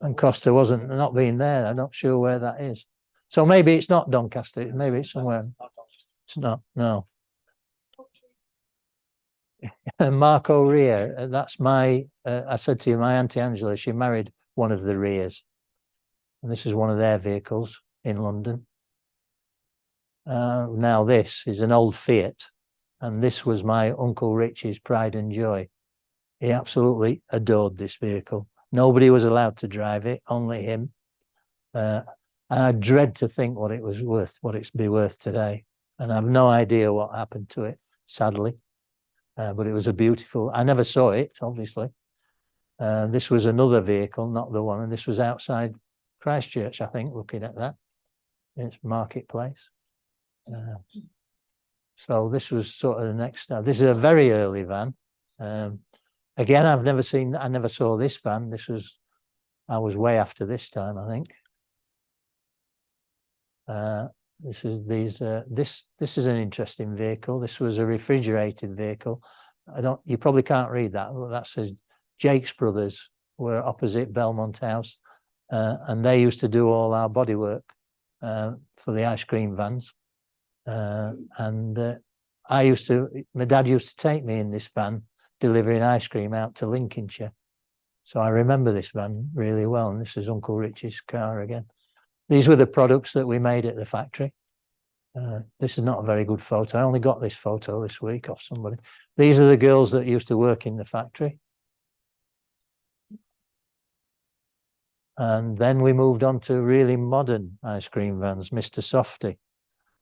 and Costa not being there. I'm not sure where that is. So maybe it's not Doncaster, maybe it's somewhere. It's not, no. Marco Rea, that's my, I said to you, my Auntie Angela, she married one of the Reas. And this is one of their vehicles in London. Now this is an old Fiat, and this was my Uncle Rich's pride and joy. He absolutely adored this vehicle. Nobody was allowed to drive it, only him. And I dread to think what it was worth, what it's be worth today. And I have no idea what happened to it, sadly. But it was a beautiful, I never saw it, obviously. This was another vehicle, not the one. And this was outside Christchurch, I think, looking at that. It's Marketplace. So this was sort of the next step. This is a very early van. Again, I never saw this van. I was way after this time, I think. This is an interesting vehicle. This was a refrigerated vehicle. You probably can't read that. That says Jake's Brothers were opposite Belmont House, and they used to do all our bodywork for the ice cream vans. My dad used to take me in this van delivering ice cream out to Lincolnshire. So I remember this van really well. And this is Uncle Rich's car again. These were the products that we made at the factory. This is not a very good photo. I only got this photo this week off somebody. These are the girls that used to work in the factory. And then we moved on to really modern ice cream vans, Mr. Softy.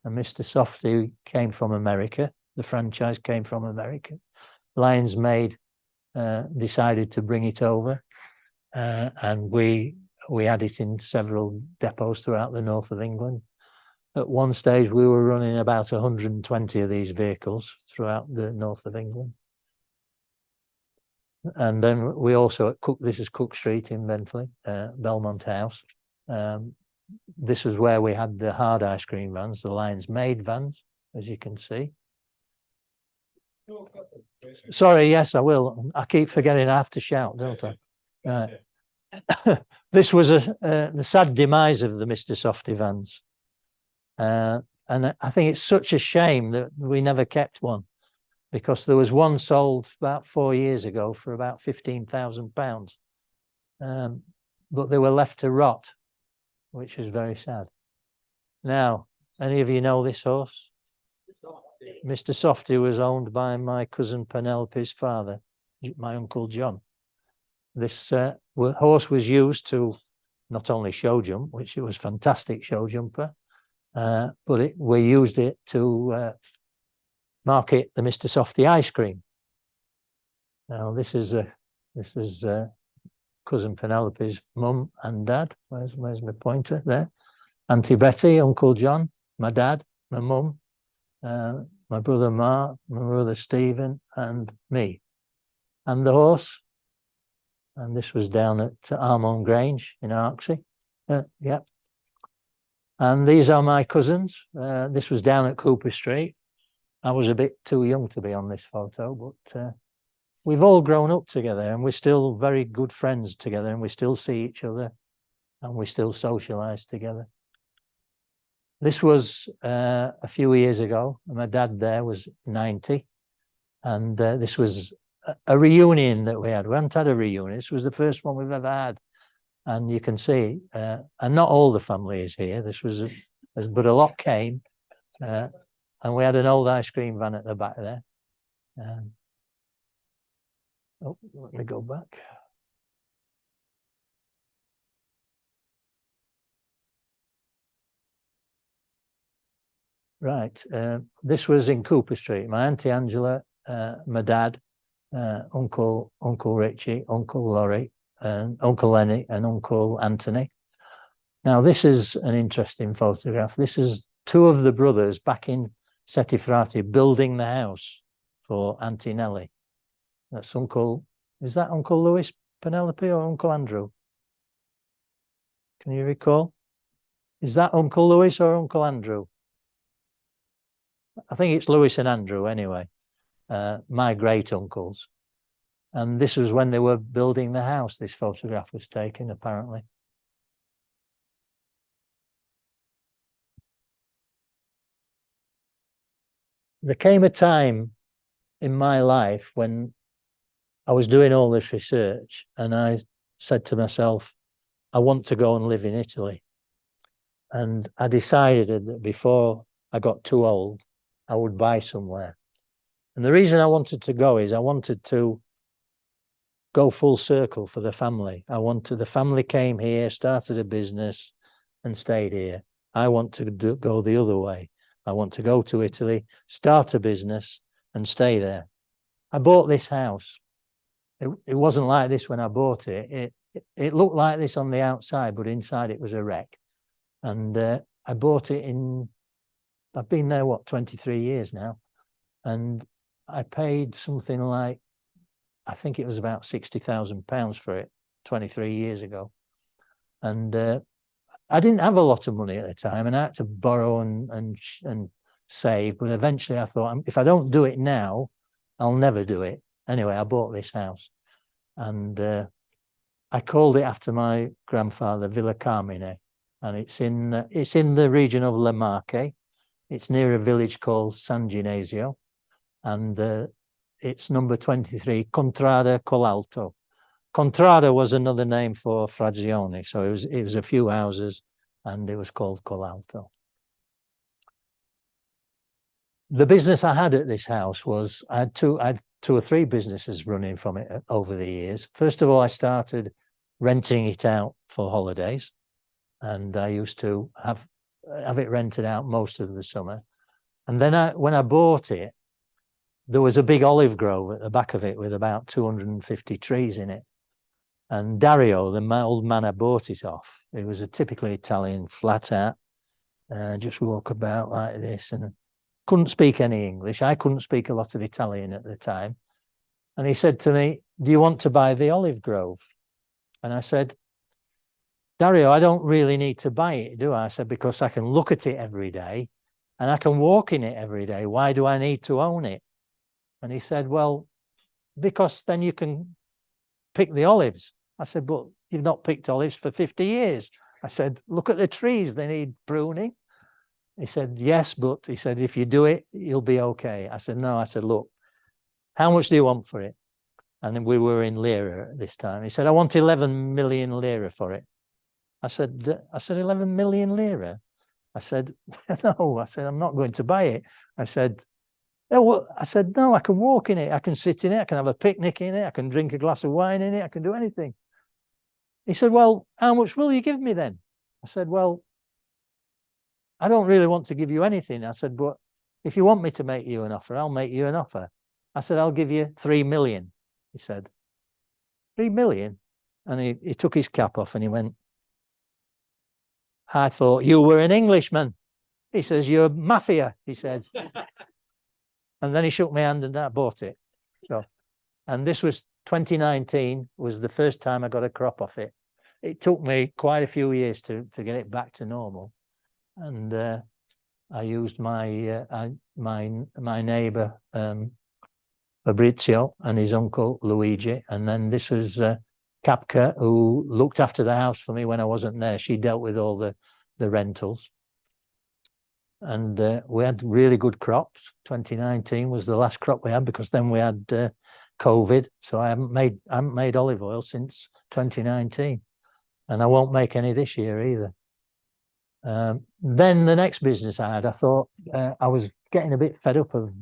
And Mr. Softy came from America. The franchise came from America. Lions made decided to bring it over, and we had it in several depots throughout the north of England. At one stage, we were running about 120 of these vehicles throughout the north of England. And then we also at Cook, this is Cook Street in Bentley, Belmont House. This was where we had the hard ice cream vans, the Lions Made vans, as you can see. Sorry, yes, I will. I keep forgetting I have to shout, don't I? This was the sad demise of the Mr. Softy vans. And I think it's such a shame that we never kept one, because there was one sold about 4 years ago for about £15,000. But they were left to rot, which was very sad. Now, any of you know this horse? Mr. Softy was owned by my cousin Penelope's father, my Uncle John. This horse was used to not only show jump, which it was fantastic show jumper, but we used it to market the Mr. Softy ice cream. Now this is cousin Penelope's mum and dad. Where's my pointer there? Auntie Betty, Uncle John, my dad, my mum, my brother Mark, my brother Stephen, and me, and the horse. And this was down at Armon Grange in Arksey. Yep. And these are my cousins. This was down at Cooper Street. I was a bit too young to be on this photo, but we've all grown up together, and we're still very good friends together, and we still see each other, and we still socialise together. This was a few years ago. My dad there was 90, and this was a reunion that we had. We haven't had a reunion. This was the first one we've ever had, and you can see, and not all the family is here. This was, but a lot came, and we had an old ice cream van at the back there. Oh, let me go back. Right, this was in Cooper Street. My Auntie Angela, my dad, Uncle Richie, Uncle Laurie, and Uncle Lenny, and Uncle Anthony. Now, this is an interesting photograph. This is two of the brothers back in Settifrati building the house for Auntie Nellie. That's Uncle, is that Uncle Louis Penelope or Uncle Andrew? Can you recall? Is that Uncle Louis or Uncle Andrew? I think it's Louis and Andrew anyway, my great uncles. And this was when they were building the house. This photograph was taken, apparently. There came a time in my life when I was doing all this research, and I said to myself, I want to go and live in Italy. And I decided that before I got too old, I would buy somewhere. And the reason I wanted to go is I wanted to go full circle for the family. The family came here, started a business, and stayed here. I want to go the other way. I want to go to Italy, start a business, and stay there. I bought this house. It wasn't like this when I bought it. It looked like this on the outside, but inside it was a wreck. And I bought it I've been there, 23 years now. And I paid something like, I think it was about £60,000 for it 23 years ago. And I didn't have a lot of money at the time, and I had to borrow and save. But eventually I thought, if I don't do it now, I'll never do it. Anyway, I bought this house, and I called it after my grandfather, Villa Carmine, and it's in the region of Le Marche. It's near a village called San Ginesio, and it's number 23, Contrada Colalto. Contrada was another name for Frazione, so it was a few houses, and it was called Colalto. The business I had at this house was, I had two or three businesses running from it over the years. First of all, I started renting it out for holidays, and I used to have it rented out most of the summer. And then when I bought it, there was a big olive grove at the back of it with about 250 trees in it. And Dario, the old man I bought it off, he was a typically Italian, flat out, just walk about like this, and couldn't speak any English. I couldn't speak a lot of Italian at the time. And he said to me, do you want to buy the olive grove? And I said, Dario, I don't really need to buy it, do I? I said, because I can look at it every day and I can walk in it every day. Why do I need to own it? And he said, well, because then you can pick the olives. I said, but you've not picked olives for 50 years. I said, look at the trees, they need pruning. He said, yes, but he said, if you do it, you'll be okay. I said, no. I said, look, how much do you want for it? And we were in lira at this time. He said, I want 11 million lira for it. I said, 11 million lira? I said, no. I said, I'm not going to buy it. I said, oh, well, I said, no, I can walk in it. I can sit in it. I can have a picnic in it. I can drink a glass of wine in it. I can do anything. He said, well, how much will you give me then? I said, well, I don't really want to give you anything. I said, but if you want me to make you an offer, I'll make you an offer. I said, I'll give you 3 million. He said, 3 million? And he took his cap off and he went, I thought you were an Englishman. He says, you're mafia, he said. And then he shook my hand and I bought it. So, and this was 2019, was the first time I got a crop off it. It took me quite a few years to get it back to normal. And I used my neighbour Fabrizio and his uncle Luigi, and then this was Kapka, who looked after the house for me when I wasn't there. She dealt with all the rentals, and we had really good crops. 2019 was the last crop we had, because then we had COVID. So I haven't made olive oil since 2019, and I won't make any this year either. Then the next business I had, I thought I was getting a bit fed up of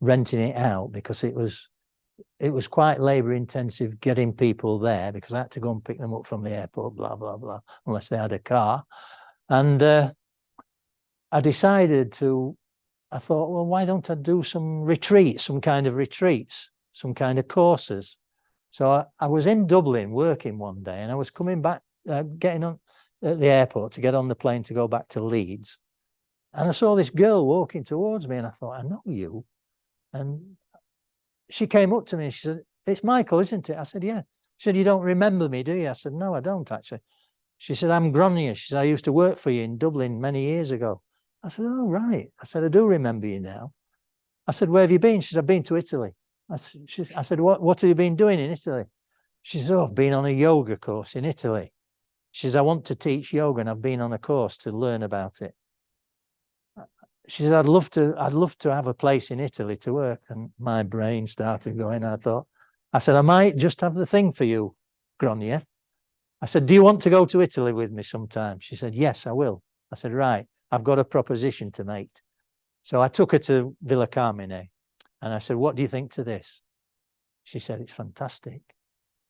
renting it out, because it was quite labor intensive getting people there, because I had to go and pick them up from the airport, blah, blah, blah, unless they had a car. And I decided I thought, well, why don't I do some retreats, some kind of courses? So I was in Dublin working one day, and I was coming back, getting on at the airport to get on the plane to go back to Leeds. And I saw this girl walking towards me, and I thought, I know you. And she came up to me and she said, it's Michael, isn't it? I said, yeah. She said, you don't remember me, do you? I said, no, I don't actually. She said, I'm Grania. She said, I used to work for you in Dublin many years ago. I said, oh, right. I said, I do remember you now. I said, where have you been? She said, I've been to Italy. I said, what have you been doing in Italy? She said, oh, I've been on a yoga course in Italy. She says, I want to teach yoga, and I've been on a course to learn about it. She said, I'd love to have a place in Italy to work. And my brain started going. I said, I might just have the thing for you, Grania. I said, do you want to go to Italy with me sometime? She said, yes, I will. I said, right, I've got a proposition to make. So I took her to Villa Carmine, and I said, what do you think to this? She said, it's fantastic.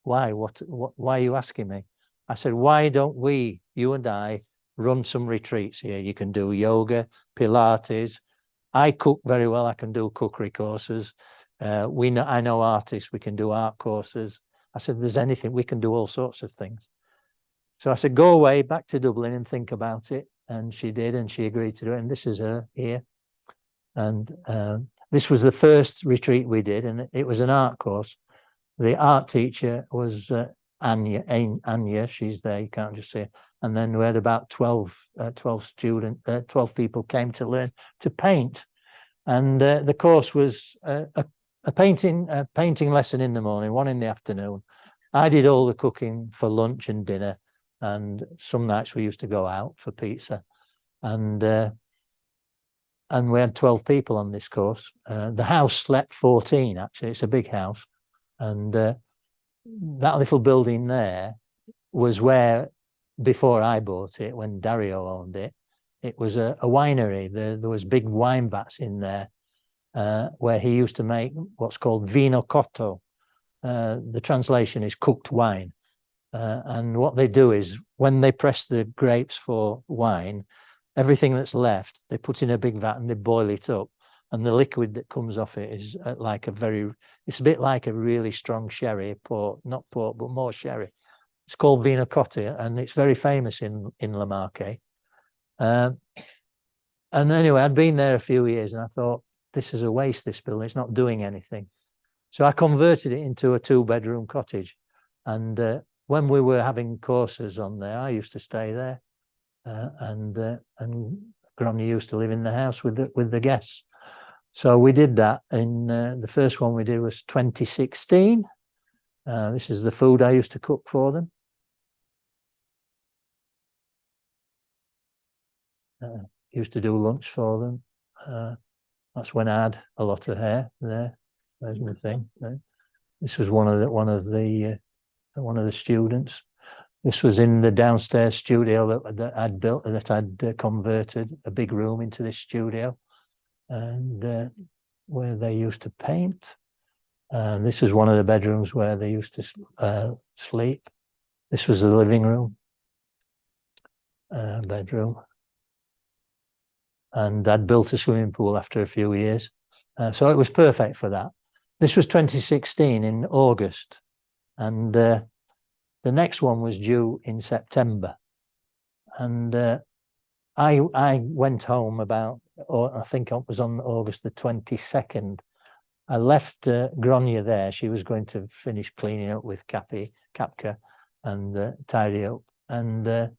Why? Why are you asking me? I said, why don't you and I, run some retreats here? You can do yoga, Pilates. I cook very well. I can do cookery courses. I know artists. We can do art courses. I said, there's anything, we can do all sorts of things. So I said, go away back to Dublin and think about it. And she did, and she agreed to do it. And this is her here. And this was the first retreat we did, and it was an art course. The art teacher was Anya, she's there, you can't just see her. And then we had about 12 people came to learn to paint. And the course was a painting lesson in the morning, one in the afternoon. I did all the cooking for lunch and dinner, and some nights we used to go out for pizza. And we had 12 people on this course. The house slept 14, actually. It's a big house. And that little building there was where, before I bought it, when Dario owned it, it was a winery. There was big wine vats in there where he used to make what's called vino cotto. The translation is cooked wine. And what they do is, when they press the grapes for wine, everything that's left, they put in a big vat and they boil it up. and the liquid that comes off it is like it's a bit like a really strong sherry, not port, but more sherry. It's called Vino Cotti, and it's very famous in La Marche. And anyway, I'd been there a few years, and I thought, this is a waste, this building, it's not doing anything. So I converted it into a 2-bedroom cottage. And when we were having courses on there, I used to stay there. And Granny used to live in the house with the guests. So we did that. In the first one we did was 2016. This is the food I used to cook for them. Used to do lunch for them. That's when I had a lot of hair there. There's my thing. This was one of the students. This was in the downstairs studio that I'd built, that I'd converted a big room into this studio, and where they used to paint. This was one of the bedrooms where they used to sleep. This was the living room, bedroom. And I'd built a swimming pool after a few years. So it was perfect for that. This was 2016 in August. And the next one was due in September. And I went home I think it was on August the 22nd. I left Grania there. She was going to finish cleaning up with Kapka and tidy up. And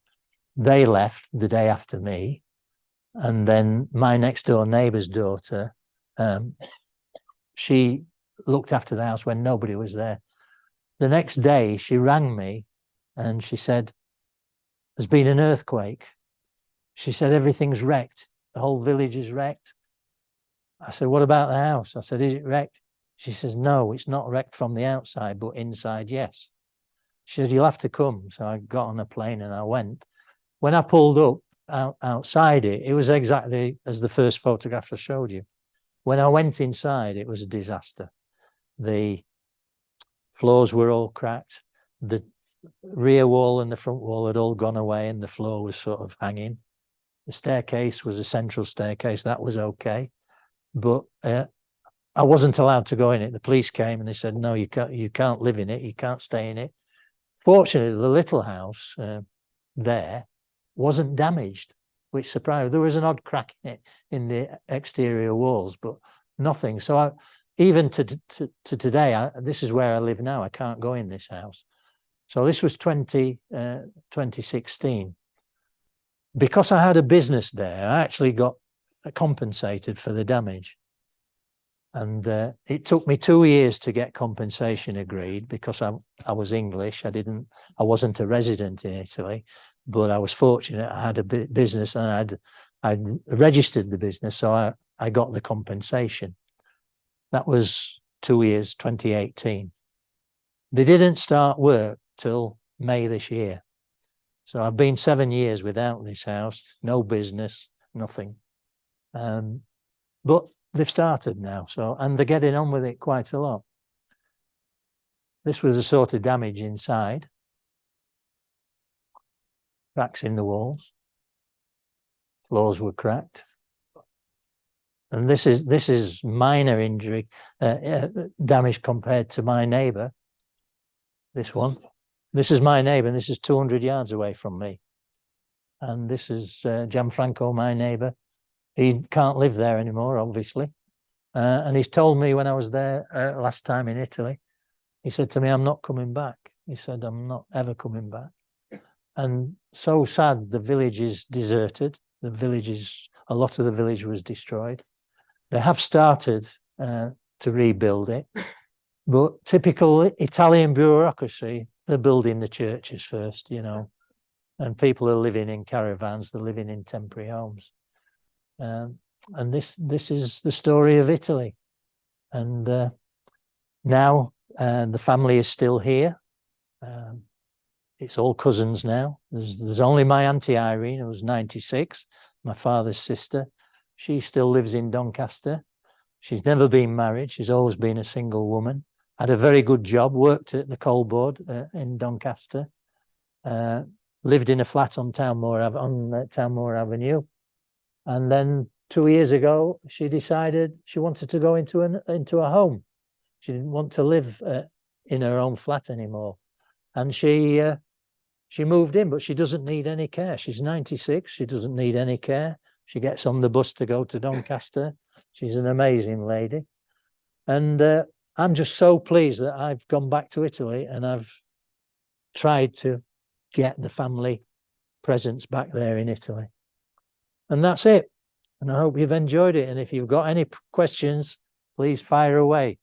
they left the day after me. And then my next door neighbour's daughter, she looked after the house when nobody was there. The next day she rang me and she said, there's been an earthquake. She said, everything's wrecked. The whole village is wrecked. I said, what about the house? I said, is it wrecked? She says, no, it's not wrecked from the outside, but inside, yes. She said, you'll have to come. So I got on a plane and I went. When I pulled up outside it was exactly as the first photograph I showed you. When I went inside, it was a disaster. The floors were all cracked. The rear wall and the front wall had all gone away and the floor was sort of hanging. The staircase was a central staircase. That was okay. But I wasn't allowed to go in it. The police came and they said, no, you can't live in it. You can't stay in it. Fortunately, the little house there wasn't damaged, which surprised. There was an odd crack in it in the exterior walls, but nothing. So even to today, this is where I live now. I can't go in this house. So this was 2016. Because I had a business there, I actually got compensated for the damage. And it took me 2 years to get compensation agreed because I was English. I wasn't a resident in Italy, but I was fortunate. I had a business and I'd registered the business, so I got the compensation. That was 2 years, 2018. They didn't start work till May this year. So I've been 7 years without this house, no business, nothing. But they've started now, and they're getting on with it quite a lot. This was the sort of damage inside. Cracks in the walls. Floors were cracked. And this is minor injury, damage compared to my neighbour. This one. This is my neighbour, and this is 200 yards away from me. And this is Gianfranco, my neighbour. He can't live there anymore, obviously. And he's told me when I was there last time in Italy, he said to me, I'm not coming back. He said, I'm not ever coming back. And so sad, the village is deserted. A lot of the village was destroyed. They have started to rebuild it, but typical Italian bureaucracy, they're building the churches first, and people are living in caravans, they're living in temporary homes. And this is the story of Italy. And now the family is still here. It's all cousins now. There's only my Auntie Irene, who was 96, my father's sister. She still lives in Doncaster. She's never been married. She's always been a single woman. Had a very good job, worked at the coal board in Doncaster. Lived in a flat on Townmoor Avenue. And then 2 years ago, she decided she wanted to go into a home. She didn't want to live in her own flat anymore, and she moved in. But she doesn't need any care. She's 96. She doesn't need any care. She gets on the bus to go to Doncaster. She's an amazing lady, and I'm just so pleased that I've gone back to Italy and I've tried to get the family presence back there in Italy. And that's it. And I hope you've enjoyed it. And if you've got any questions, please fire away.